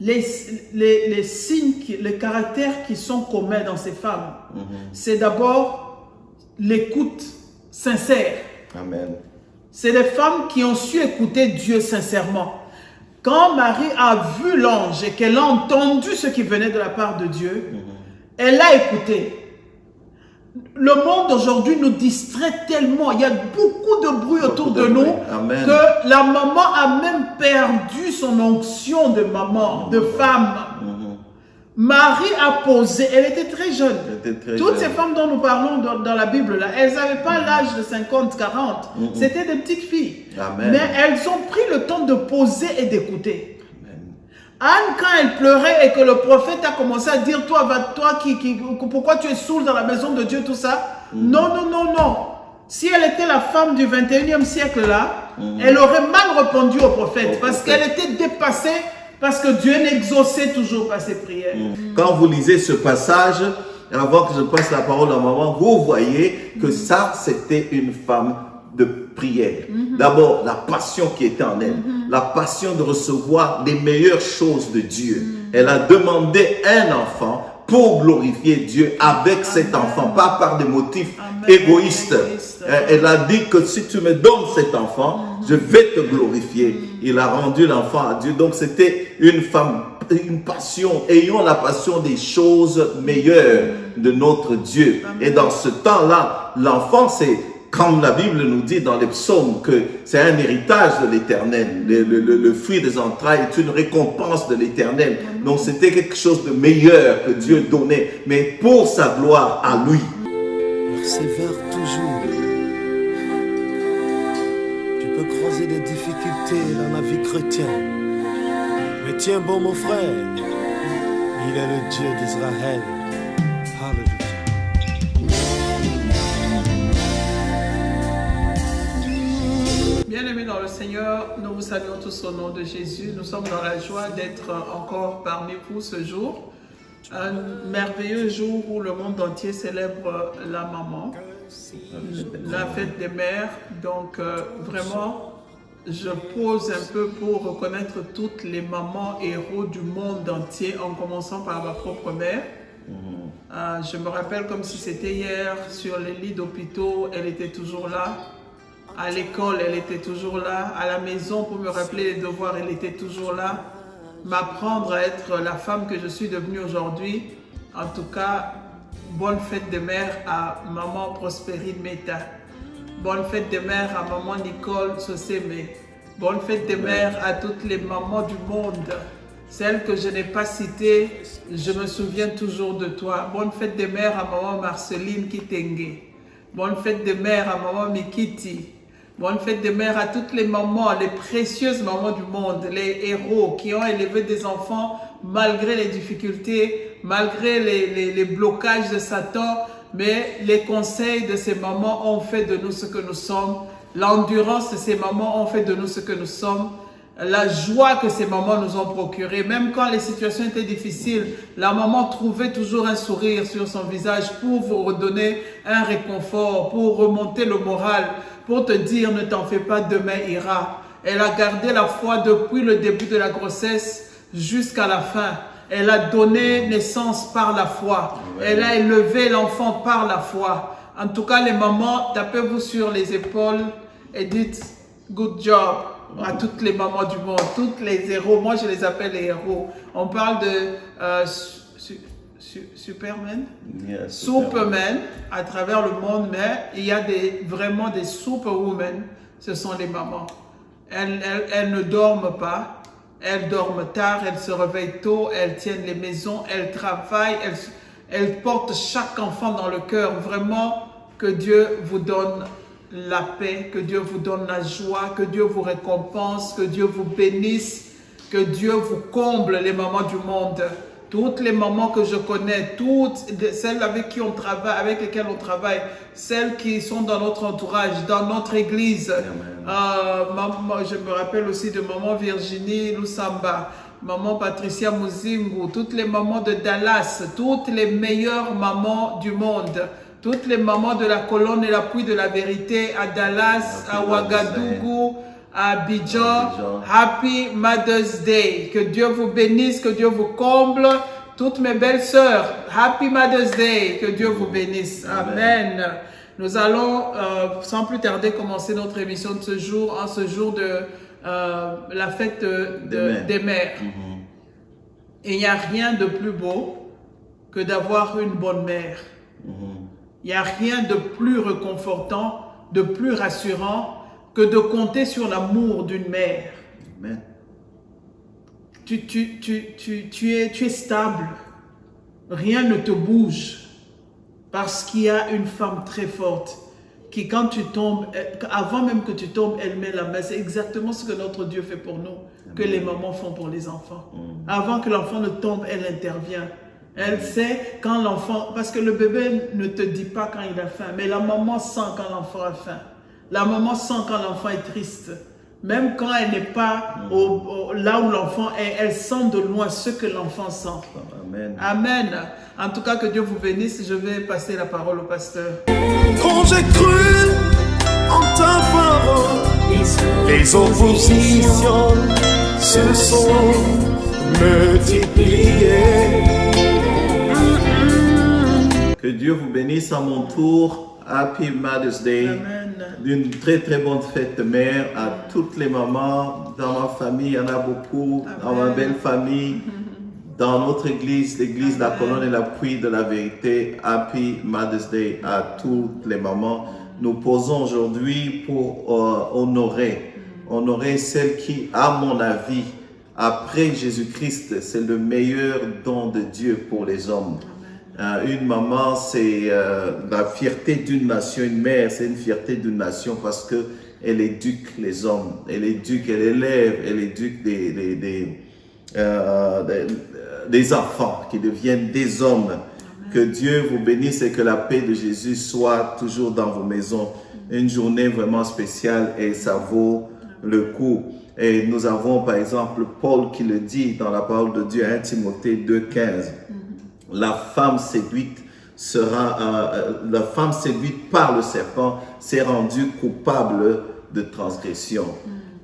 les signes, les caractères qui sont communs dans ces femmes, c'est d'abord l'écoute sincère. Amen. C'est des femmes qui ont su écouter Dieu sincèrement. Quand Marie a vu l'ange et qu'elle a entendu ce qui venait de la part de Dieu, elle a écouté. Le monde aujourd'hui nous distrait tellement. Il y a beaucoup de bruit autour de nous que la maman a même perdu son onction de maman, de femme. Marie a posé, elle était très jeune. Toutes ces femmes dont nous parlons dans la Bible, là, elles n'avaient pas l'âge de 50, 40. C'était des petites filles. Mais elles ont pris le temps de poser et d'écouter. Anne, quand elle pleurait et que le prophète a commencé à dire, toi pourquoi tu es saoule dans la maison de Dieu, tout ça. Non, non, non, non. Si elle était la femme du 21e siècle là, elle aurait mal répondu au prophète parce qu'elle était dépassée, parce que Dieu n'exauçait toujours pas ses prières. Quand vous lisez ce passage, avant que je passe la parole à maman, vous voyez que ça, c'était une femme de prière. D'abord, la passion qui était en elle, la passion de recevoir les meilleures choses de Dieu. Elle a demandé un enfant pour glorifier Dieu avec cet enfant, pas par des motifs égoïstes. Elle a dit que si tu me donnes cet enfant, je vais te glorifier. Il a rendu l'enfant à Dieu. Donc c'était une femme, une passion, ayant la passion des choses meilleures de notre Dieu. Et dans ce temps-là, l'enfant, c'est comme la Bible nous dit dans les psaumes que c'est un héritage de l'Éternel. Le fruit des entrailles est une récompense de l'Éternel. Donc c'était quelque chose de meilleur que Dieu donnait, mais pour sa gloire à lui. Persévère toujours. Tu peux croiser des difficultés dans la vie chrétienne. Mais tiens bon mon frère, il est le Dieu d'Israël. Alléluia. Bien-aimés dans le Seigneur, nous vous saluons tous au nom de Jésus. Nous sommes dans la joie d'être encore parmi vous ce jour. Un merveilleux jour où le monde entier célèbre la maman, la fête des mères. Donc vraiment, je pose un peu pour reconnaître toutes les mamans héros du monde entier, en commençant par ma propre mère. Je me rappelle comme si c'était hier, sur les lits d'hôpitaux, elle était toujours là. À l'école, elle était toujours là. À la maison, pour me rappeler les devoirs, elle était toujours là. M'apprendre à être la femme que je suis devenue aujourd'hui. En tout cas, bonne fête de mère à maman Prospérine Meta. Bonne fête de mère à maman Nicole Sosemé. Bonne fête de mère à toutes les mamans du monde. Celles que je n'ai pas citées, je me souviens toujours de toi. Bonne fête de mère à maman Marceline Kitenge. Bonne fête de mère à maman Mikiti. Bonne fête de mère à toutes les mamans, les précieuses mamans du monde, les héros qui ont élevé des enfants malgré les difficultés, malgré les blocages de Satan, mais les conseils de ces mamans ont fait de nous ce que nous sommes. L'endurance de ces mamans ont fait de nous ce que nous sommes. La joie que ces mamans nous ont procurée, même quand les situations étaient difficiles, la maman trouvait toujours un sourire sur son visage pour vous redonner un réconfort, pour remonter le moral, pour te dire ne t'en fais pas, demain ira. Elle a gardé la foi depuis le début de la grossesse jusqu'à la fin. Elle a donné naissance par la foi. Elle a élevé l'enfant par la foi. En tout cas, les mamans, tapez-vous sur les épaules et dites good job à toutes les mamans du monde, toutes les héros. Moi, je les appelle les héros. On parle de Superman, Superman à travers le monde, mais il y a vraiment des superwomen. Ce sont les mamans. Elles ne dorment pas. Elles dorment tard, elles se réveillent tôt, elles tiennent les maisons, elles travaillent, elles portent chaque enfant dans le cœur. Vraiment, que Dieu vous donne la paix, que Dieu vous donne la joie, que Dieu vous récompense, que Dieu vous bénisse, que Dieu vous comble, les mamans du monde. Toutes les mamans que je connais, toutes celles avec lesquelles on travaille, celles qui sont dans notre entourage, dans notre église. Je me rappelle aussi de maman Virginie Lusamba, maman Patricia Muzingu, toutes les mamans de Dallas, toutes les meilleures mamans du monde. Toutes les mamans de la colonne et l'appui de la vérité à Dallas, à Ouagadougou, à Abidjan. Abidjan. Happy Mother's Day. Que Dieu vous bénisse, que Dieu vous comble. Toutes mes belles sœurs, Happy Mother's Day. Que Dieu vous bénisse. Amen. Nous allons, sans plus tarder, commencer notre émission de ce jour, en ce jour de la fête des mères. Et il n'y a rien de plus beau que d'avoir une bonne mère. Il n'y a rien de plus réconfortant, de plus rassurant que de compter sur l'amour d'une mère. Amen. Tu es stable. Rien ne te bouge. Parce qu'il y a une femme très forte qui, quand tu tombes, avant même que tu tombes, elle met la main. C'est exactement ce que notre Dieu fait pour nous, que les mamans font pour les enfants. Avant que l'enfant ne tombe, elle intervient. Elle sait quand l'enfant... Parce que le bébé ne te dit pas quand il a faim, mais la maman sent quand l'enfant a faim. La maman sent quand l'enfant est triste. Même quand elle n'est pas là où l'enfant est, elle sent de loin ce que l'enfant sent. Amen. Amen. En tout cas, que Dieu vous bénisse. Je vais passer la parole au pasteur. Quand j'ai cru en ta parole, les oppositions se sont multipliées. Que Dieu vous bénisse à mon tour. Happy Mother's Day. Amen. D'une très très bonne fête de mère à toutes les mamans. Dans ma famille, il y en a beaucoup. Dans ma belle famille. Dans notre église, l'église La Colonne et l'Appui de la Vérité. Happy Mother's Day à toutes les mamans. Nous posons aujourd'hui pour honorer celle qui, à mon avis, après Jésus-Christ, c'est le meilleur don de Dieu pour les hommes. Une maman, c'est la fierté d'une nation. Une mère, c'est une fierté d'une nation parce que elle éduque les hommes. Elle éduque, elle élève, elle éduque des enfants qui deviennent des hommes. Amen. Que Dieu vous bénisse et que la paix de Jésus soit toujours dans vos maisons. Une journée vraiment spéciale et ça vaut le coup. Et nous avons par exemple Paul qui le dit dans la parole de Dieu, 1 Timothée 2,15. La femme séduite par le serpent s'est rendue coupable de transgression.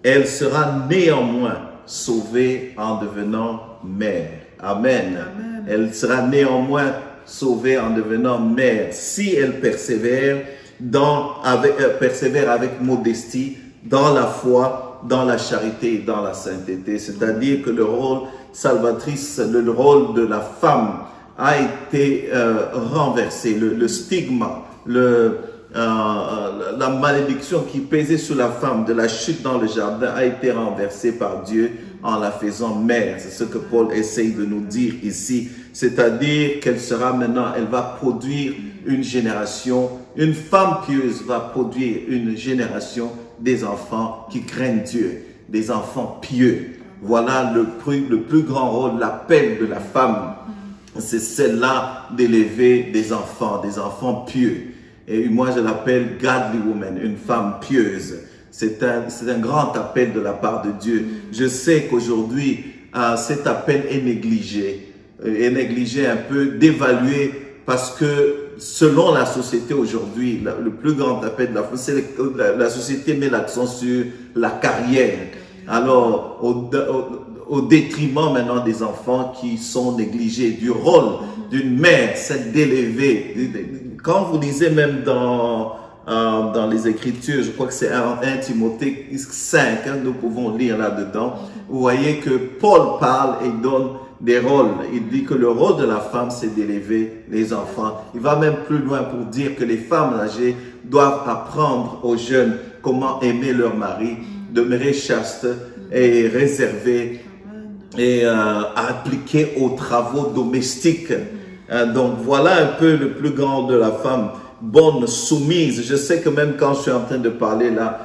Elle sera néanmoins sauvée en devenant mère. Amen. Amen. Elle sera néanmoins sauvée en devenant mère si elle persévère avec modestie dans la foi, dans la charité et dans la sainteté. C'est-à-dire que le rôle salvatrice, le rôle de la femme a été renversé. Le stigma, la malédiction qui pesait sur la femme de la chute dans le jardin a été renversée par Dieu en la faisant mère. C'est ce que Paul essaye de nous dire ici. C'est-à-dire qu'elle sera maintenant, elle va produire une génération, une femme pieuse va produire une génération des enfants qui craignent Dieu, des enfants pieux. Voilà le plus grand rôle, l'appel de la femme. C'est celle-là d'élever des enfants pieux. Et moi, je l'appelle Godly Woman, une femme pieuse. C'est un grand appel de la part de Dieu. Je sais qu'aujourd'hui, cet appel est négligé un peu, dévalué, parce que selon la société aujourd'hui, le plus grand appel de la femme, c'est la société met l'accent sur la carrière. Alors, au détriment maintenant des enfants qui sont négligés, du rôle d'une mère, c'est d'élever. Quand vous lisez même dans les Écritures, je crois que c'est 1 Timothée 5, nous pouvons lire là-dedans, vous voyez que Paul parle et donne des rôles. Il dit que le rôle de la femme, c'est d'élever les enfants. Il va même plus loin pour dire que les femmes âgées doivent apprendre aux jeunes comment aimer leur mari, demeurer chaste et réservé et appliquer aux travaux domestiques. Donc voilà un peu le plus grand de la femme, bonne, soumise. Je sais que même quand je suis en train de parler là,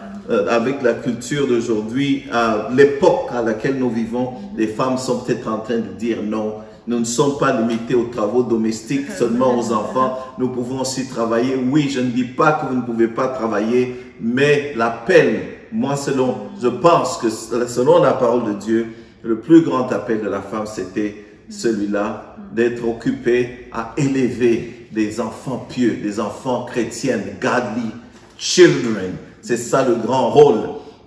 avec la culture d'aujourd'hui, l'époque à laquelle nous vivons, les femmes sont peut-être en train de dire non. Nous ne sommes pas limités aux travaux domestiques, seulement aux enfants. Nous pouvons aussi travailler. Oui, je ne dis pas que vous ne pouvez pas travailler, mais l'appel, moi je pense que selon la parole de Dieu, le plus grand appel de la femme, c'était celui-là, d'être occupée à élever des enfants pieux, des enfants chrétiens, godly children. C'est ça le grand rôle.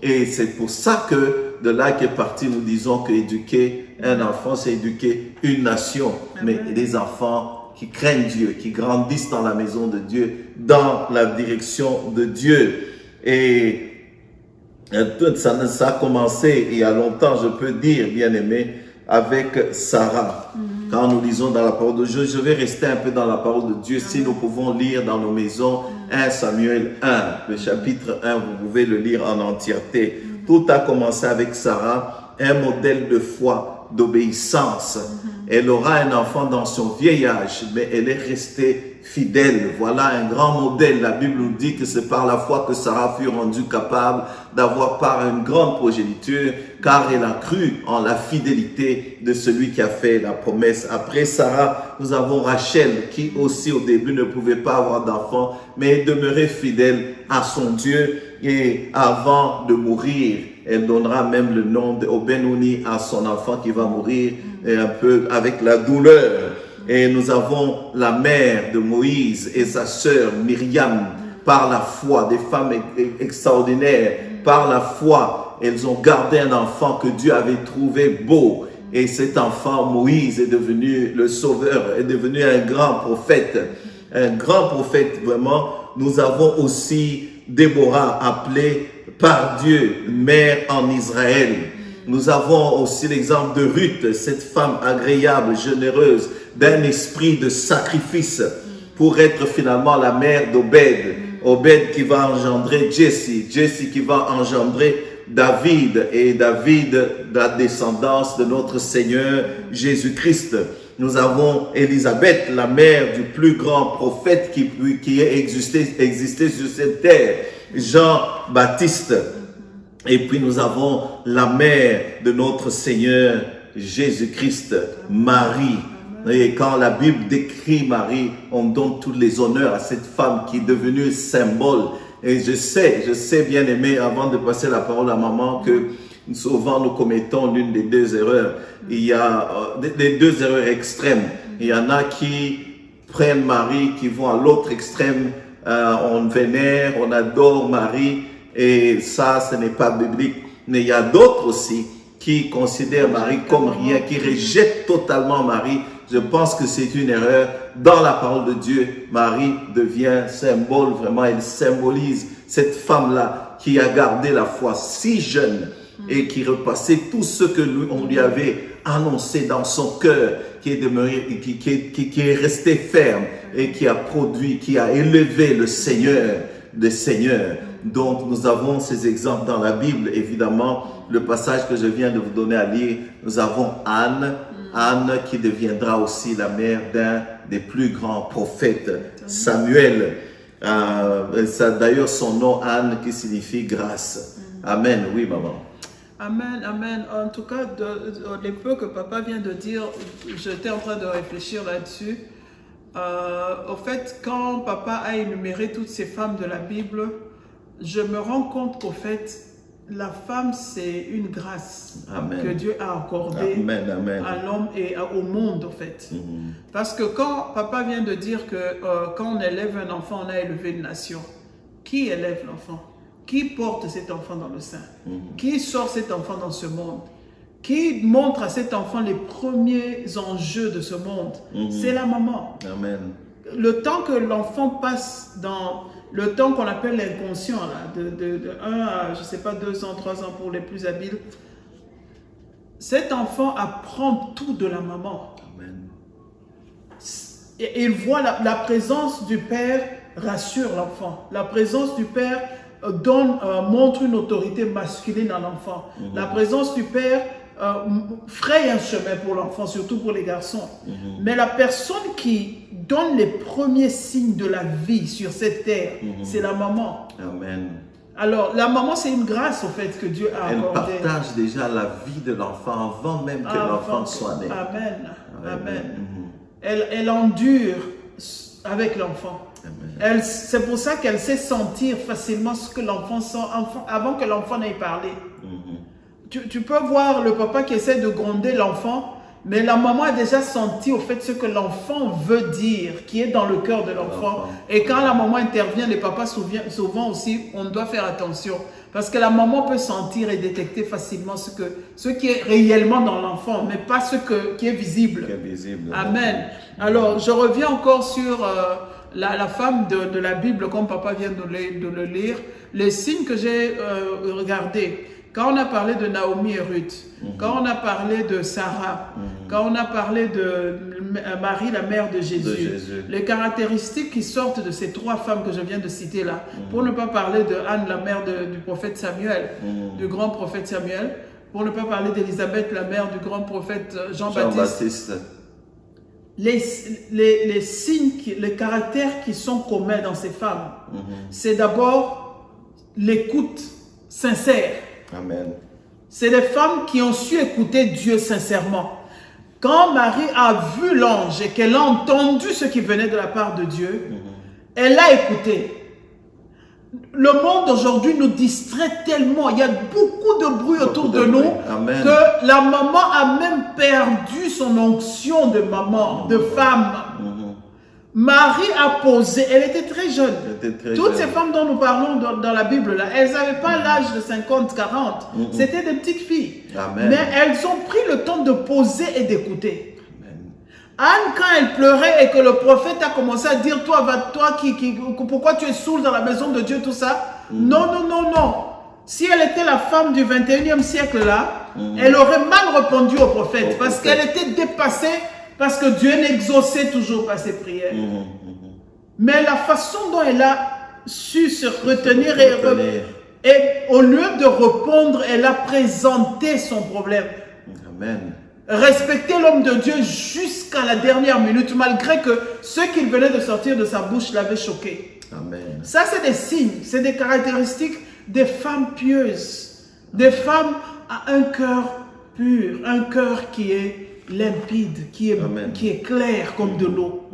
Et c'est pour ça que de là qu'est parti, nous disons qu'éduquer un enfant, c'est éduquer une nation. Mais des enfants qui craignent Dieu, qui grandissent dans la maison de Dieu, dans la direction de Dieu. Et ça a commencé il y a longtemps, je peux dire, bien aimé, avec Sarah. Quand nous lisons dans la parole de Dieu, je vais rester un peu dans la parole de Dieu. Si nous pouvons lire dans nos maisons 1 Samuel 1, le chapitre 1, vous pouvez le lire en entièreté. Tout a commencé avec Sarah, un modèle de foi, d'obéissance. Elle aura un enfant dans son vieil âge, mais elle est restée fidèle. Voilà un grand modèle. La Bible nous dit que c'est par la foi que Sarah fut rendue capable d'avoir part à une grande progéniture, car elle a cru en la fidélité de celui qui a fait la promesse. Après Sarah, nous avons Rachel, qui aussi au début ne pouvait pas avoir d'enfant, mais demeurait fidèle à son Dieu. Et avant de mourir, elle donnera même le nom d'Obénouni à son enfant qui va mourir, et un peu avec la douleur. Et nous avons la mère de Moïse et sa sœur Myriam, par la foi, des femmes extraordinaires. Par la foi, elles ont gardé un enfant que Dieu avait trouvé beau. Et cet enfant, Moïse, est devenu le sauveur, est devenu un grand prophète. Un grand prophète, vraiment. Nous avons aussi Déborah, appelée par Dieu, mère en Israël. Nous avons aussi l'exemple de Ruth, cette femme agréable, généreuse, d'un esprit de sacrifice pour être finalement la mère d'Obed. Obed qui va engendrer Jesse, Jesse qui va engendrer David, et David, la descendance de notre Seigneur Jésus-Christ. Nous avons Élisabeth, la mère du plus grand prophète qui ait existé sur cette terre, Jean-Baptiste. Et puis nous avons la mère de notre Seigneur Jésus-Christ, Marie. Et quand la Bible décrit Marie, on donne tous les honneurs à cette femme qui est devenue symbole. Et je sais bien aimé, avant de passer la parole à maman, que souvent nous commettons l'une des deux erreurs. Il y a des deux erreurs extrêmes. Il y en a qui prennent Marie, qui vont à l'autre extrême. On vénère, on adore Marie, et ça, ce n'est pas biblique. Mais il y a d'autres aussi qui considèrent Marie comme rien, qui rejettent totalement Marie. Je pense que c'est une erreur. Dans la parole de Dieu, Marie devient symbole, vraiment, elle symbolise cette femme-là qui a gardé la foi si jeune et qui repassait tout ce que on lui avait annoncé dans son cœur, qui est demeuré, qui est resté ferme et qui a produit, qui a élevé le Seigneur des Seigneurs. Donc, nous avons ces exemples dans la Bible. Évidemment, le passage que je viens de vous donner à lire, nous avons Anne, Anne qui deviendra aussi la mère d'un des plus grands prophètes, Samuel. D'ailleurs, son nom, Anne, qui signifie grâce. Amen. Oui, maman. Amen, amen. En tout cas, les peu que papa vient de dire, j'étais en train de réfléchir là-dessus. Au fait, quand papa a énuméré toutes ces femmes de la Bible, je me rends compte qu'au fait, la femme, c'est une grâce que Dieu a accordée à l'homme et au monde, en fait. Parce que quand papa vient de dire que quand on élève un enfant, on a élevé une nation, qui élève l'enfant? Qui porte cet enfant dans le sein? Qui sort cet enfant dans ce monde? Qui montre à cet enfant les premiers enjeux de ce monde? C'est la maman. Amen. Le temps que l'enfant passe dans le temps qu'on appelle l'inconscient, de 1 à, je sais pas, 2 ans, 3 ans pour les plus habiles, cet enfant apprend tout de la maman. Amen. Et il voit la présence du père rassure l'enfant. La présence du père montre une autorité masculine à l'enfant. La présence du père fraye un chemin pour l'enfant, surtout pour les garçons. Mais la personne qui donne les premiers signes de la vie sur cette terre, c'est la maman. Amen. Alors, la maman, c'est une grâce au fait que Dieu a accordé. Elle partage déjà la vie de l'enfant avant même que l'enfant soit né. Amen. Amen. Elle endure avec l'enfant. C'est pour ça qu'elle sait sentir facilement ce que l'enfant sent avant que l'enfant n'ait parlé. Tu peux voir le papa qui essaie de gronder l'enfant mais la maman a déjà senti au fait ce que l'enfant veut dire, qui est dans le cœur de l'enfant. Et quand la maman intervient, les papas souvent aussi, on doit faire attention. Parce que la maman peut sentir et détecter facilement ce qui est réellement dans l'enfant, mais pas qui est visible. Amen. Alors, je reviens encore sur la femme de la Bible, comme papa vient de le lire. Les signes que j'ai regardés. Quand on a parlé de Naomi et Ruth, quand on a parlé de Sarah, quand on a parlé de Marie, la mère de Jésus, les caractéristiques qui sortent de ces trois femmes que je viens de citer là, pour ne pas parler de Anne, la mère du prophète Samuel, du grand prophète Samuel, pour ne pas parler d'Élisabeth, la mère du grand prophète Jean-Baptiste. Les signes, les caractères qui sont communs dans ces femmes, c'est d'abord l'écoute sincère. Amen. C'est des femmes qui ont su écouter Dieu sincèrement. Quand Marie a vu l'ange et qu'elle a entendu ce qui venait de la part de Dieu, elle a écouté. Le monde aujourd'hui nous distrait tellement. Il y a beaucoup de bruit autour de nous que la maman a même perdu son onction de maman, de femme. Marie a posé, elle était très jeune. Toutes ces femmes dont nous parlons dans la Bible, là, elles n'avaient pas l'âge de 50, 40. C'était des petites filles. Mais elles ont pris le temps de poser et d'écouter. Anne, quand elle pleurait et que le prophète a commencé à dire, toi, pourquoi tu es saoule dans la maison de Dieu, tout ça. Non, non, non, non. Si elle était la femme du 21e siècle là, elle aurait mal répondu au prophète parce qu'elle était dépassée. Parce que Dieu n'exauçait toujours pas ses prières. Mais la façon dont elle a su se retenir et au lieu de répondre, elle a présenté son problème. Amen. Respecter l'homme de Dieu jusqu'à la dernière minute, malgré que ce qu'il venait de sortir de sa bouche l'avait choqué. Amen. Ça, c'est des signes, c'est des caractéristiques des femmes pieuses, des femmes à un cœur pur, un cœur qui est limpide, qui est clair comme de l'eau.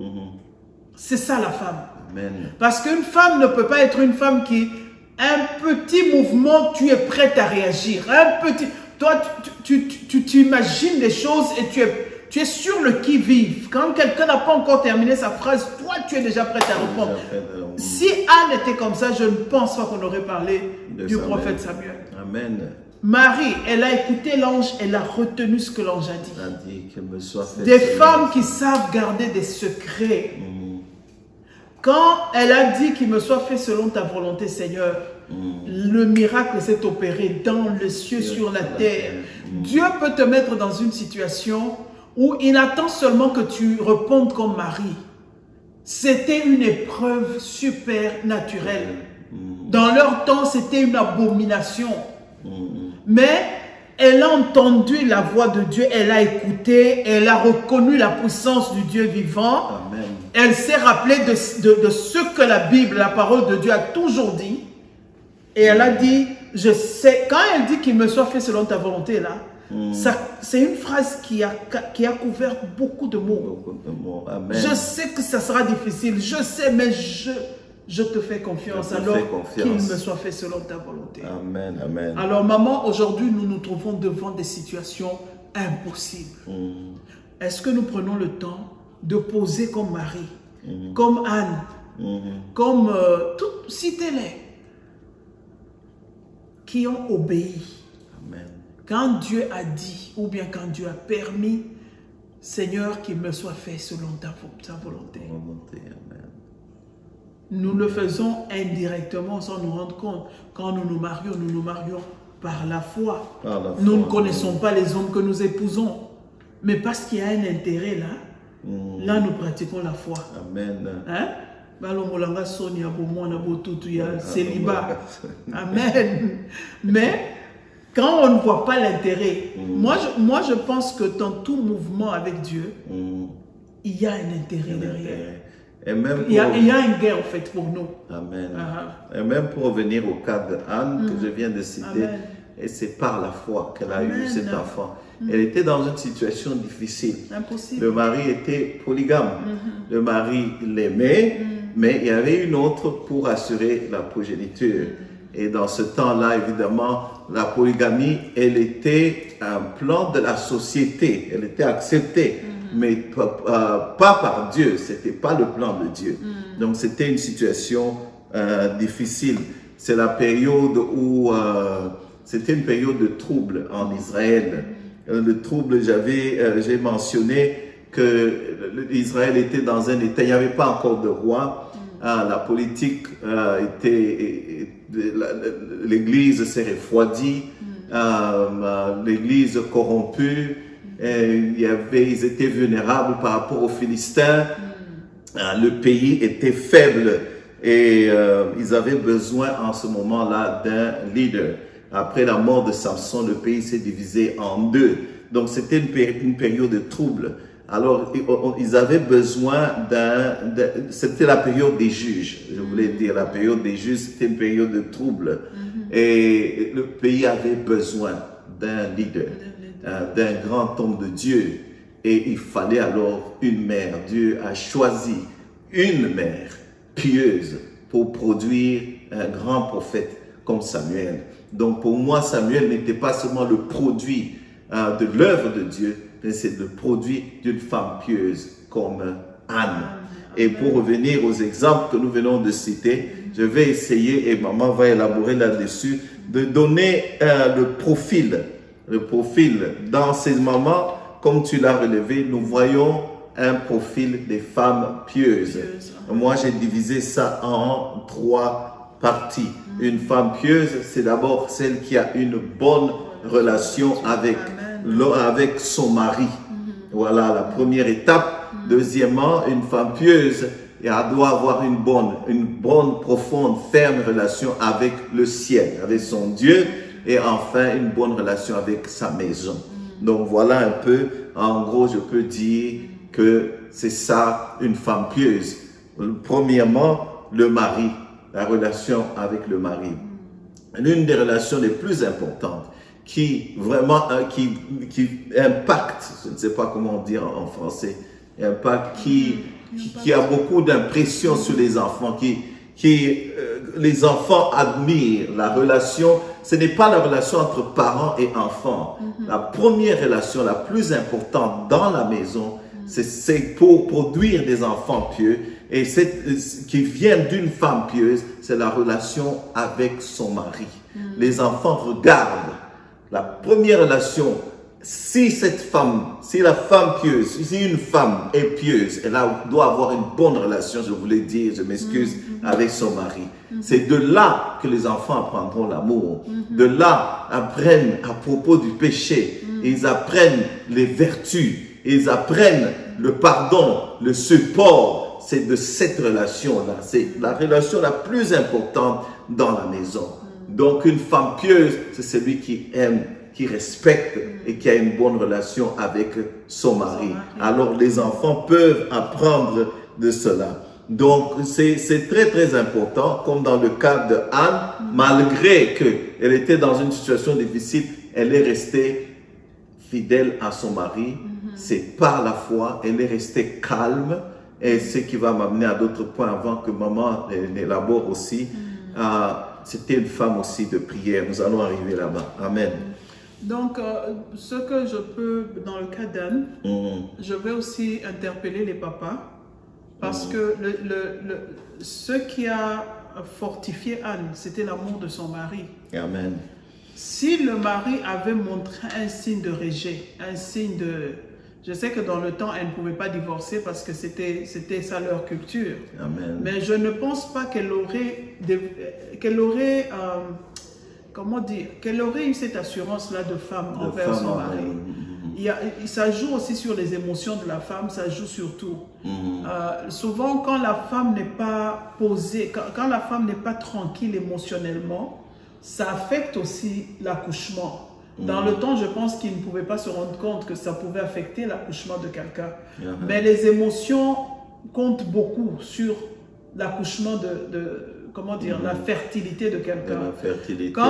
C'est ça la femme. Amen. Parce qu'une femme ne peut pas être une femme qui, un petit mouvement, tu es prête à réagir. Un petit, toi, tu imagines des choses et tu es sur le qui-vive. Quand quelqu'un n'a pas encore terminé sa phrase, toi, tu es déjà prête à répondre. Si Anne était comme ça, je ne pense pas qu'on aurait parlé du prophète Samuel. Amen. Marie, elle a écouté l'ange, elle a retenu ce que l'ange a dit. Des Des femmes qui savent garder des secrets. Quand elle a dit qu'il me soit fait selon ta volonté, Seigneur, le miracle s'est opéré dans le ciel, sur la terre. Dieu peut te mettre dans une situation où il attend seulement que tu répondes comme Marie. C'était une épreuve super naturelle. Dans leur temps, c'était une abomination. Mais elle a entendu la voix de Dieu, elle a écouté, elle a reconnu la puissance du Dieu vivant. Amen. Elle s'est rappelée de ce que la Bible, la parole de Dieu a toujours dit. Et elle a dit, je sais, quand elle dit qu'il me soit fait selon ta volonté là, c'est une phrase qui a couvert beaucoup de mots. Amen. Je sais que ça sera difficile, je sais, mais je te fais confiance, alors qu'il me soit fait selon ta volonté. Amen, amen. Alors maman, aujourd'hui nous nous trouvons devant des situations impossibles. Est-ce que nous prenons le temps de poser comme Marie, comme Anne, comme citez-les, qui ont obéi. Amen. Quand Dieu a dit, ou bien quand Dieu a permis, Seigneur, qu'il me soit fait selon ta volonté. Amen. Nous le faisons indirectement sans nous rendre compte. Quand nous nous marions par la foi. Nous ne connaissons pas les hommes que nous épousons. Mais parce qu'il y a un intérêt là, là nous pratiquons la foi. Amen. Hein? Célibat. Amen. Mais quand on ne voit pas l'intérêt, moi je pense que dans tout mouvement avec Dieu, il y a un intérêt derrière. Et même il y a un gain en fait pour nous. Amen. Et même pour revenir au cas de Anne que je viens de citer, Amen. et c'est par la foi qu'elle a eu cet enfant. Elle était dans une situation difficile. Impossible. Le mari était polygame. Le mari l'aimait, mais il y avait une autre pour assurer la progéniture. Et dans ce temps-là, évidemment, la polygamie, elle était un plan de la société. Elle était acceptée, mais pas par Dieu. C'était pas le plan de Dieu. Donc, c'était une situation difficile. C'est la période où c'était une période de trouble en Israël. Le trouble, j'ai mentionné que Israël était dans un état, il n'y avait pas encore de roi. La politique l'église s'est refroidie, l'église corrompue, ils étaient vulnérables par rapport aux Philistins, le pays était faible et ils avaient besoin en ce moment-là d'un leader. Après la mort de Samson, le pays s'est divisé en deux. Donc c'était une période de trouble. Alors, ils avaient besoin c'était la période des juges. Je voulais dire, la période des juges, c'était une période de trouble. Et le pays avait besoin d'un leader, d'un grand homme de Dieu. Et il fallait alors une mère. Dieu a choisi une mère pieuse pour produire un grand prophète comme Samuel. Donc pour moi, Samuel n'était pas seulement le produit de l'œuvre de Dieu, mais c'est le produit d'une femme pieuse comme Anne. Et pour revenir aux exemples que nous venons de citer, je vais essayer, et maman va élaborer là-dessus, de donner le profil. Dans ces moments, comme tu l'as relevé, nous voyons un profil des femmes pieuses. Moi, j'ai divisé ça en 3 parties. Une femme pieuse, c'est d'abord celle qui a une bonne relation avec son mari. Voilà la première étape. Deuxièmement, une femme pieuse, elle doit avoir une bonne, profonde, ferme relation avec le ciel, avec son Dieu. Et enfin, une bonne relation avec sa maison. Donc voilà un peu, en gros, je peux dire que c'est ça, une femme pieuse. Premièrement, le mari, la relation avec le mari. L'une des relations les plus importantes qui impacte, je ne sais pas comment dire en français, impacte, qui a beaucoup d'impression sur les enfants, les enfants admirent la relation. Ce n'est pas la relation entre parents et enfants. La première relation la plus importante dans la maison, c'est pour produire des enfants pieux. Et qui vient d'une femme pieuse, c'est la relation avec son mari. Les enfants regardent la première relation. Si la femme pieuse, si une femme est pieuse, elle doit avoir une bonne relation, je voulais dire, je m'excuse, avec son mari. C'est de là que les enfants apprendront l'amour. De là, apprennent à propos du péché. Ils apprennent les vertus. Ils apprennent le pardon, le support. C'est de cette relation-là. C'est la relation la plus importante dans la maison. Donc, une femme pieuse, c'est celui qui aime, qui respecte et qui a une bonne relation avec son mari. Alors, les enfants peuvent apprendre de cela. Donc, c'est très, très important, comme dans le cas de Anne, malgré qu'elle était dans une situation difficile, elle est restée fidèle à son mari. C'est par la foi, elle est restée calme. Et ce qui va m'amener à d'autres points avant que maman n'élabore aussi. C'était une femme aussi de prière. Nous allons arriver là-bas. Amen. Donc, ce que je peux, dans le cas d'Anne, je vais aussi interpeller les papas. Parce que ce qui a fortifié Anne, c'était l'amour de son mari. Amen. Si le mari avait montré un signe de rejet, un signe de... Je sais que dans le temps, elle ne pouvait pas divorcer parce que c'était ça leur culture. Amen. Mais je ne pense pas qu'elle aurait eu cette assurance-là de femme envers son mari. Ça joue aussi sur les émotions de la femme, ça joue sur tout. Souvent, quand la femme n'est pas posée, quand la femme n'est pas tranquille émotionnellement, ça affecte aussi l'accouchement. Dans le temps, je pense qu'ils ne pouvaient pas se rendre compte que ça pouvait affecter l'accouchement de quelqu'un. Mais les émotions comptent beaucoup sur l'accouchement la fertilité de quelqu'un. La fertilité,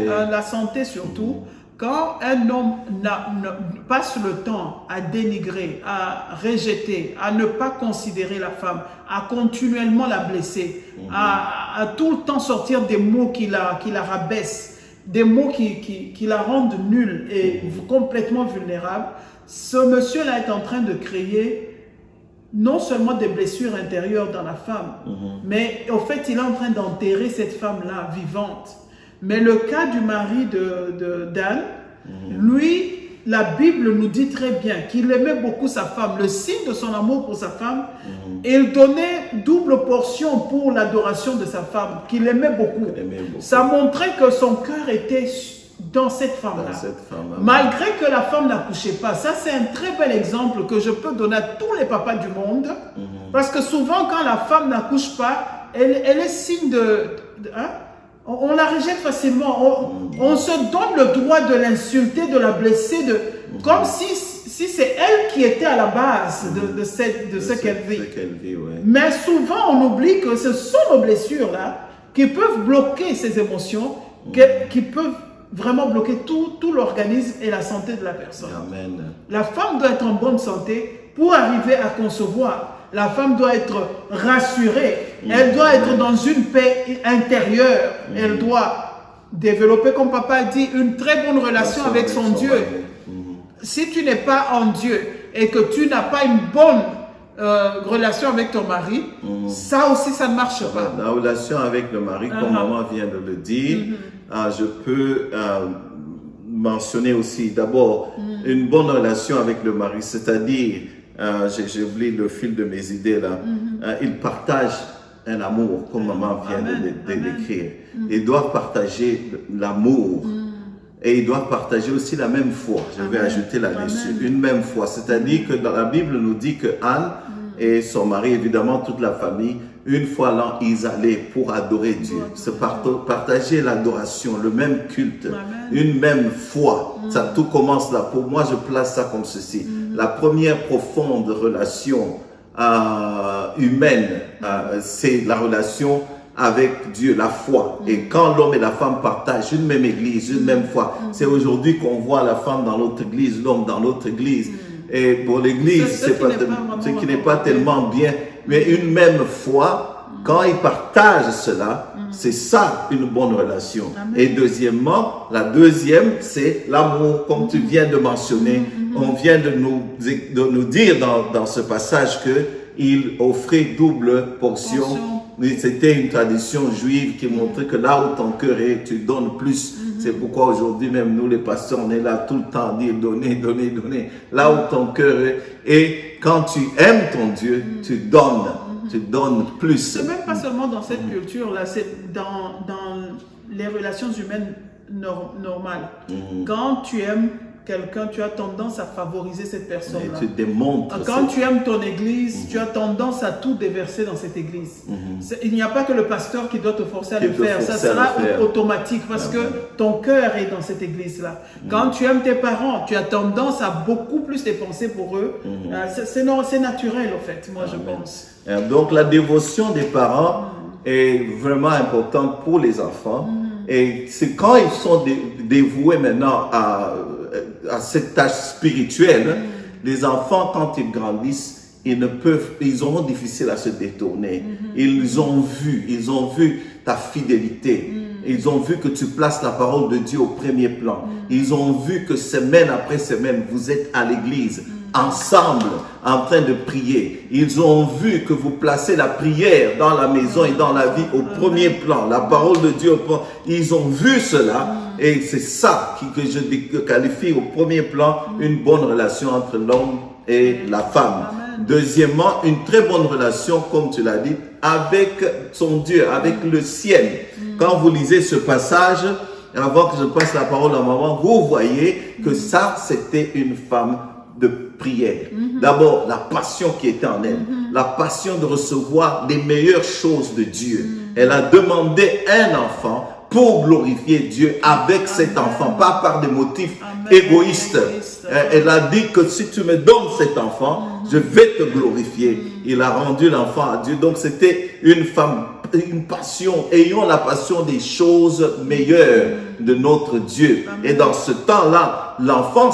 la santé surtout. Quand un homme passe le temps à dénigrer, à rejeter, à ne pas considérer la femme, à continuellement la blesser, à à tout le temps sortir des mots qui la rabaissent, des mots qui la rendent nulle et complètement vulnérable, ce monsieur-là est en train de créer non seulement des blessures intérieures dans la femme, mais au fait, il est en train d'enterrer cette femme-là vivante. Mais le cas du mari d'Anne, lui, la Bible nous dit très bien qu'il aimait beaucoup sa femme. Le signe de son amour pour sa femme, il donnait double portion pour l'adoration de sa femme, qu'il aimait beaucoup. Ça montrait que son cœur était dans cette femme-là. Malgré que la femme n'accouchait pas. Ça, c'est un très bel exemple que je peux donner à tous les papas du monde. Parce que souvent, quand la femme n'accouche pas, elle est signe hein? On la rejette facilement. On se donne le droit de l'insulter, de la blesser, comme si c'est elle qui était à la base de ce qu'elle vit. Ouais. Mais souvent, on oublie que ce sont nos blessures-là qui peuvent bloquer ces émotions, qui peuvent vraiment bloquer tout l'organisme et la santé de la personne. Amen. La femme doit être en bonne santé pour arriver à concevoir. La femme doit être rassurée. Elle doit être dans une paix intérieure. Elle doit développer, comme papa a dit, une très bonne relation avec son Dieu. Si tu n'es pas en Dieu et que tu n'as pas une bonne relation avec ton mari, ça aussi, ça ne marche pas. La relation avec le mari, comme maman vient de le dire, je peux mentionner aussi d'abord une bonne relation avec le mari, c'est-à-dire, j'ai oublié le fil de mes idées là, ils partagent un amour, comme maman vient de l'écrire. Ils doivent partager l'amour. Et ils doivent partager aussi la même foi. Je vais ajouter là-dessus, une même foi. C'est-à-dire que dans la Bible nous dit que Anne et son mari, évidemment toute la famille, une fois l'an, ils allaient pour adorer Dieu. Se partager l'adoration, le même culte, une même foi. Ça, tout commence là. Pour moi, je place ça comme ceci. La première profonde relation humaine, c'est la relation avec Dieu, la foi. Et quand l'homme et la femme partagent une même église, une même foi, c'est aujourd'hui qu'on voit la femme dans l'autre église, l'homme dans l'autre église. Et pour l'église, c'est ce qui n'est pas tellement bien, mais une même foi, quand ils partagent cela, c'est ça une bonne relation. Et deuxièmement, la deuxième, c'est l'amour, comme tu viens de mentionner. On vient de nous dire dans ce passage qu'il offrait double portion. C'était une tradition juive qui montrait que là où ton cœur est, tu donnes plus. C'est pourquoi aujourd'hui, même nous les pasteurs, on est là tout le temps à dire donner, donner, donner. Là où ton cœur est. Et quand tu aimes ton Dieu, tu donnes plus. C'est même pas seulement dans cette culture-là, c'est dans les relations humaines normales. Quand tu aimes quelqu'un, tu as tendance à favoriser cette personne-là. Tu démontres. Quand tu aimes ton église, tu as tendance à tout déverser dans cette église. Il n'y a pas que le pasteur qui doit te forcer à le faire. Ça sera automatique parce que ton cœur est dans cette église-là. Quand tu aimes tes parents, tu as tendance à beaucoup plus dépenser pour eux. C'est naturel, en fait, moi, je pense. Donc, la dévotion des parents est vraiment importante pour les enfants. Et c'est quand ils sont dévoués maintenant à cette tâche spirituelle, les enfants, quand ils grandissent, ils auront difficile à se détourner. Ils ont vu ta fidélité. Ils ont vu que tu places la parole de Dieu au premier plan. Ils ont vu que semaine après semaine, vous êtes à l'église, ensemble, en train de prier. Ils ont vu que vous placez la prière dans la maison et dans la vie au premier plan, la parole de Dieu au premier plan. Ils ont vu cela et c'est ça que je qualifie au premier plan une bonne relation entre l'homme et la femme. Deuxièmement, une très bonne relation, comme tu l'as dit, avec son Dieu, avec le ciel. Quand vous lisez ce passage, avant que je passe la parole à maman, vous voyez que ça, c'était une femme de prière. D'abord, la passion qui était en elle, la passion de recevoir les meilleures choses de Dieu. Elle a demandé un enfant pour glorifier Dieu avec cet enfant, pas par des motifs égoïstes. Elle a dit que si tu me donnes cet enfant, je vais te glorifier. Il a rendu l'enfant à Dieu. Donc c'était une femme, une passion, ayons la passion des choses meilleures de notre Dieu. Et dans ce temps-là, l'enfant,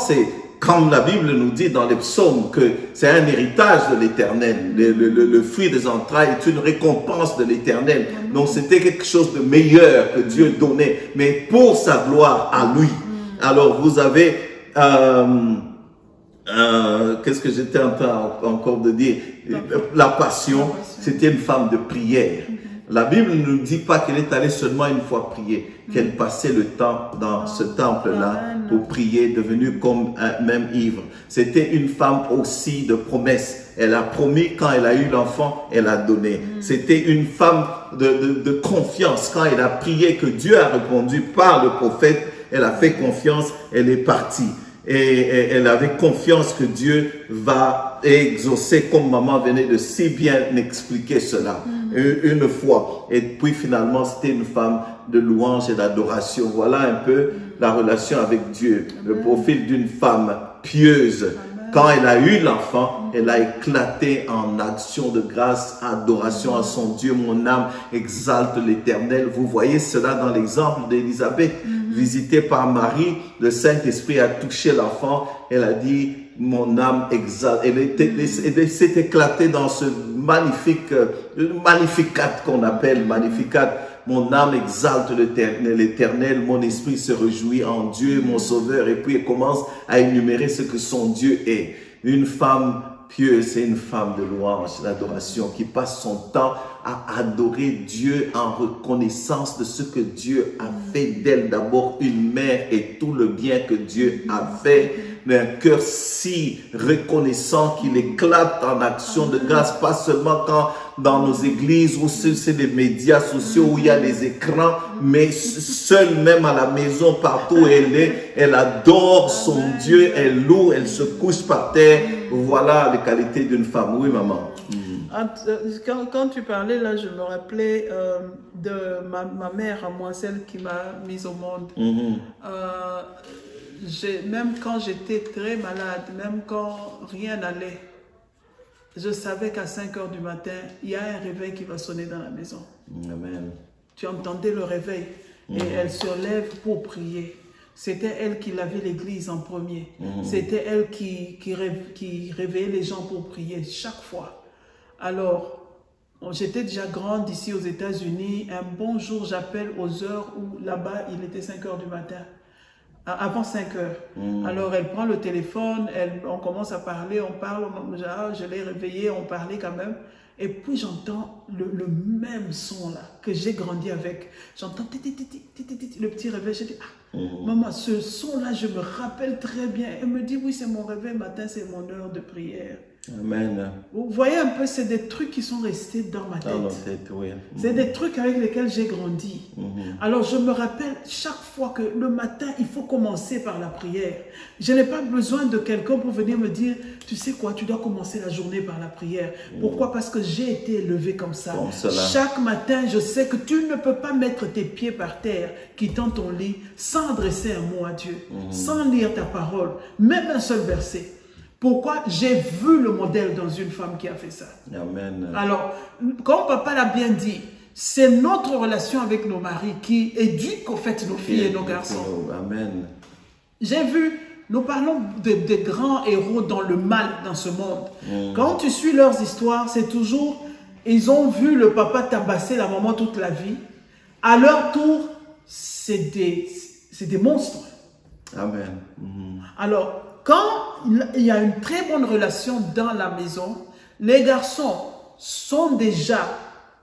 comme la Bible nous dit dans les psaumes que c'est un héritage de l'Éternel. Le fruit des entrailles est une récompense de l'Éternel. Donc c'était quelque chose de meilleur que Dieu donnait, mais pour sa gloire à lui. Alors vous avez, qu'est-ce que j'étais en train encore de dire? La passion, c'était une femme de prière. La Bible ne nous dit pas qu'elle est allée seulement une fois prier, qu'elle passait le temps dans ce temple-là pour prier, devenue comme même ivre. C'était une femme aussi de promesse. Elle a promis, quand elle a eu l'enfant, elle a donné. C'était une femme de confiance. Quand elle a prié, que Dieu a répondu par le prophète, elle a fait confiance, elle est partie. Et elle avait confiance que Dieu va exaucer, comme maman venait de si bien expliquer cela une fois. Et puis finalement, c'était une femme de louange et d'adoration. Voilà un peu la relation avec Dieu, le profil d'une femme pieuse. Quand elle a eu l'enfant, elle a éclaté en action de grâce, adoration à son Dieu. Mon âme exalte l'Éternel. Vous voyez cela dans l'exemple d'Élisabeth, visitée par Marie. Le Saint-Esprit a touché l'enfant. Elle a dit, mon âme exalte. Elle s'est éclatée dans ce magnifique, magnificat qu'on appelle magnificat. Mon âme exalte l'Éternel, mon esprit se réjouit en Dieu, mon Sauveur. Et puis elle commence à énumérer ce que son Dieu est. Une femme pieuse, c'est une femme de louange, d'adoration, qui passe son temps à adorer Dieu en reconnaissance de ce que Dieu a fait d'elle. D'abord une mère et tout le bien que Dieu a fait. Mais un cœur si reconnaissant qu'il éclate en action de grâce, pas seulement quand dans nos églises où c'est les médias sociaux où il y a les écrans, mais seule même à la maison, partout où elle est, elle adore son Dieu, elle loue, elle se couche par terre. Voilà les qualités d'une femme. Oui, maman. Quand tu parlais là, je me rappelais de ma mère à moi, celle qui m'a mise au monde. Même quand j'étais très malade, même quand rien n'allait, je savais qu'à 5 heures du matin, il y a un réveil qui va sonner dans la maison. Amen. Tu entendais le réveil et elle se lève pour prier. C'était elle qui lavait l'église en premier. C'était elle qui réveillait les gens pour prier chaque fois. Alors, j'étais déjà grande ici aux États-Unis. Un bon jour, j'appelle aux heures où là-bas, il était 5 heures du matin. Avant 5 heures. Alors, elle prend le téléphone, on commence à parler, on parle, je l'ai réveillée, on parlait quand même. Et puis, j'entends le même son là, que j'ai grandi avec. J'entends le petit réveil. Je dis, maman, ce son là, je me rappelle très bien. Elle me dit, oui, c'est mon réveil matin, c'est mon heure de prière. Amen. Vous voyez un peu, c'est des trucs qui sont restés dans ma tête. Dans notre tête, oui. C'est des trucs avec lesquels j'ai grandi. Alors je me rappelle chaque fois que le matin, il faut commencer par la prière. Je n'ai pas besoin de quelqu'un pour venir me dire, tu sais quoi, tu dois commencer la journée par la prière. Pourquoi? Parce que j'ai été élevé comme ça. Chaque matin, je sais que tu ne peux pas mettre tes pieds par terre, quittant ton lit, sans adresser un mot à Dieu, sans lire ta parole, même un seul verset. Pourquoi? J'ai vu le modèle dans une femme qui a fait ça. Amen. Alors, comme papa l'a bien dit, c'est notre relation avec nos maris qui éduque au fait nos filles et nos garçons. Amen. J'ai vu, nous parlons de grands héros dans le mal dans ce monde. Quand tu suis leurs histoires, c'est toujours, ils ont vu le papa tabasser la maman toute la vie. À leur tour, c'est des monstres. Amen. Alors, quand il y a une très bonne relation dans la maison, les garçons sont déjà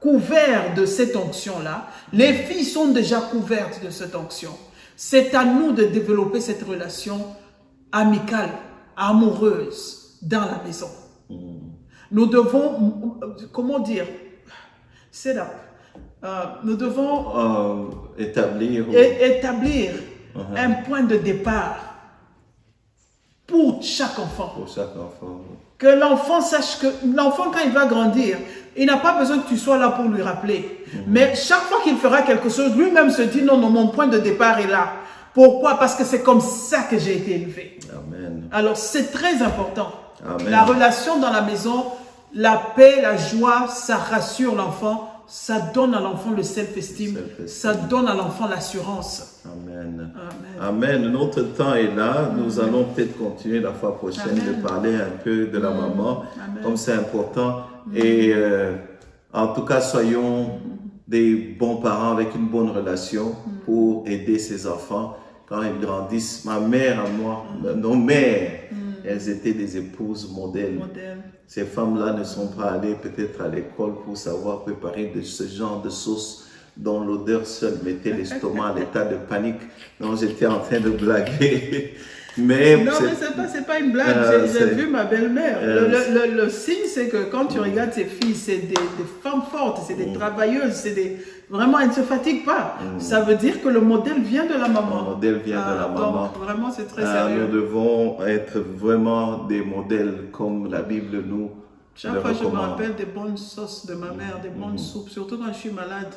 couverts de cette onction-là. Les filles sont déjà couvertes de cette onction. C'est à nous de développer cette relation amicale, amoureuse dans la maison. Nous devons, comment dire, set up. Nous devons établir un point de départ pour chaque enfant. Pour chaque enfant. Que l'enfant sache que l'enfant, quand il va grandir, il n'a pas besoin que tu sois là pour lui rappeler. Mais chaque fois qu'il fera quelque chose, lui-même se dit non, non, mon point de départ est là. Pourquoi? Parce que c'est comme ça que j'ai été élevé. Amen. Alors c'est très important. Amen. La relation dans la maison, la paix, la joie, ça rassure l'enfant ça donne à l'enfant le self-esteem, ça donne à l'enfant l'assurance. Amen. Amen. Amen. Notre temps est là. Nous allons peut-être continuer la fois prochaine de parler un peu de la maman, comme c'est important. Et en tout cas, soyons des bons parents avec une bonne relation pour aider ces enfants quand ils grandissent. Ma mère à moi, nos mères, elles étaient des épouses modèles. Ces femmes-là ne sont pas allées peut-être à l'école pour savoir préparer de ce genre de sauce dont l'odeur seule mettait l'estomac à l'état de panique. Non, j'étais en train de blaguer. Mais non, mais c'est pas une blague. J'ai vu ma belle-mère. Le signe, c'est que quand tu regardes ces filles, c'est des femmes fortes, c'est des travailleuses, vraiment, elles ne se fatiguent pas. Ça veut dire que le modèle vient de la maman. Le modèle vient de la maman. Donc, vraiment, c'est très sérieux. Nous devons être vraiment des modèles comme la Bible nous Chaque fois, je me rappelle des bonnes sauces de ma mère, des bonnes soupes, surtout quand je suis malade.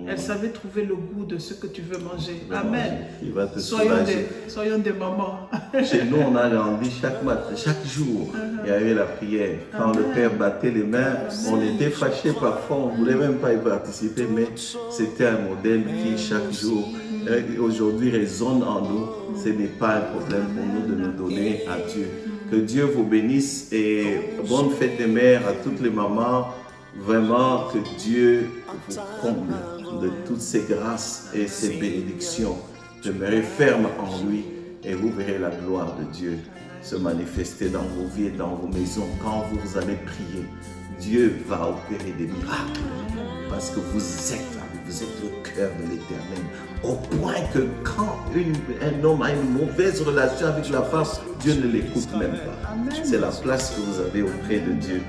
Elle savait trouver le goût de ce que tu veux manger. Amen. Il va te soyons des mamans. Chez nous, on a grandi chaque matin, chaque jour, il y avait la prière. Quand le Père battait les mains, on était fâchés parfois, on ne voulait même pas y participer, mais c'était un modèle qui, chaque jour, aujourd'hui résonne en nous. Ce n'est pas un problème pour nous de nous donner à Dieu. Que Dieu vous bénisse et bonne fête des mères à toutes les mamans. Vraiment que Dieu vous comble de toutes ses grâces et ses bénédictions. Demeurez ferme en lui et vous verrez la gloire de Dieu se manifester dans vos vies et dans vos maisons. Quand vous allez prier, Dieu va opérer des miracles parce que vous êtes le cœur de l'Éternel. Au point que quand un homme a une mauvaise relation avec la femme, Dieu ne l'écoute même pas. C'est la place que vous avez auprès de Dieu.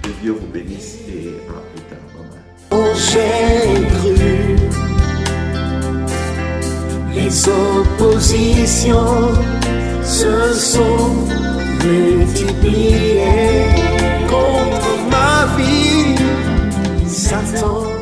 Que Dieu vous bénisse et à plus tard. Bye bye. J'ai cru, les oppositions se sont multipliées contre ma vie. Satan